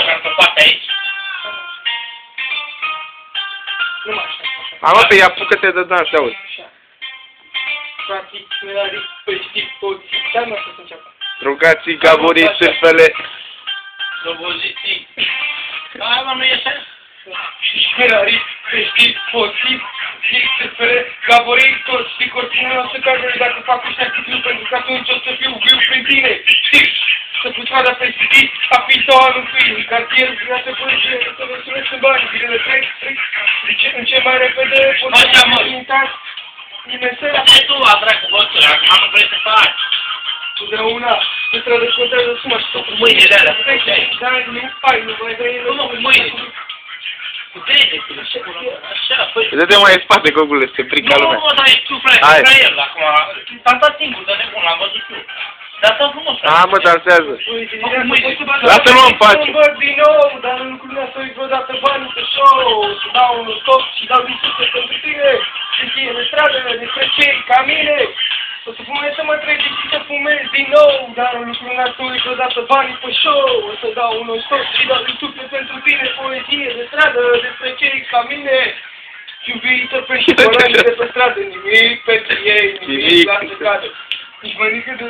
am scăpat aici. Nu mai așa. Am mă, pe ea, apucă-te de dans, te auzi. Așa. Practic, smelari, păști, toți. Dar nu o să înceapă. Rugații, gaborii, sârfele. Sloboziții. Hai, mă, nu ieși? Smelari, păști, toți. Sârfele, gaborii, toți. Știi că oricum nu o să cadă dacă fac ăștia cât pentru că atunci o să fiu viu prin tine. Știi? Să puteada pe CD, a fi sau anul film, cartierul prin alte poliție, să vă sunesc în bani, bilele trec, în ce mai repede, Așa, mă. Nimeni să Asta-i tu, a dracu, bățuri, acum nu vrei să faci. totdeauna se trebuie să contează suma și tot. Cu mâinile alea, cu Dar nu ai, nu mai vrei. Cum mă, cu mâinile? Cu degetele, așa, păi... Dă-te mai în spate, gogule, să te frică lumea. Nu, dar ești tu, frate, Hai. ca el, acum. Am dat singur, de nebun, l-am văzut eu. Dar s-a frumos, frate. A, mă, dansează. Lasă-mă în pace. Îmbăr din nou, dar nu lucrurile să-i vreodată bani pe show. Să dau un stop și dau discuție pentru tine. Și fie de stradă, despre cei ca mine. O să fumez să mă trec și să fumez din nou. Dar în lucrurile astea nu-i vreodată banii pe show. O să dau un stop și dau discuție pentru tine. Poezie de stradă, despre cei ca mine. Și viitor pe și bolani de pe stradă. Nimic pentru ei, nimic la să cadă. Nici mănâncă de...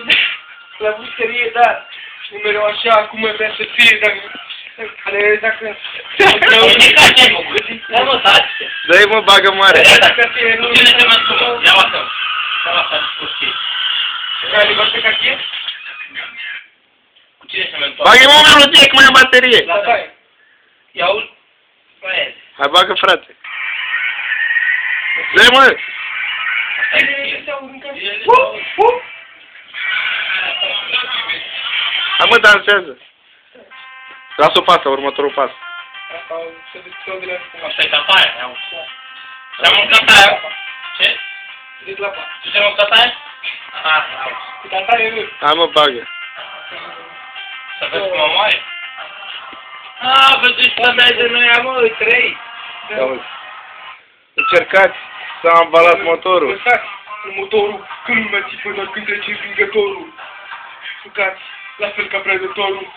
La busterie, dar nu mereu așa cum vrea să fie, dacă... Indicație, mă, ia mă, taci-te. Dă-i, mă, bagă mare. Dacă ție nu... Cu cine te mă ia asta. Ia asta, discuție. Ai liber pe cachie? Cu cine se mă întoarce? Bagă-i, mă, melodie, că mai am baterie. La taie. Ia-ul. Băi, Hai, bagă, frate. Dă-i, mă. Hai, mă, dansează. Lasă-o pe asta, următorul pas. asta e tataia, ia-ul. Ce-am mâncat aia? Ce? Tu ce-am mâncat aia? Ah, ia-ul. Hai, mă, bagă. Să vezi cum mă moare. Ah, vedeți că dai de noi, mă, 3. Auzi. Încercați să ambalați motorul. Lăsați motorul când lumea țipă, dar când trece învingătorul. Jucați la fel ca predătorul.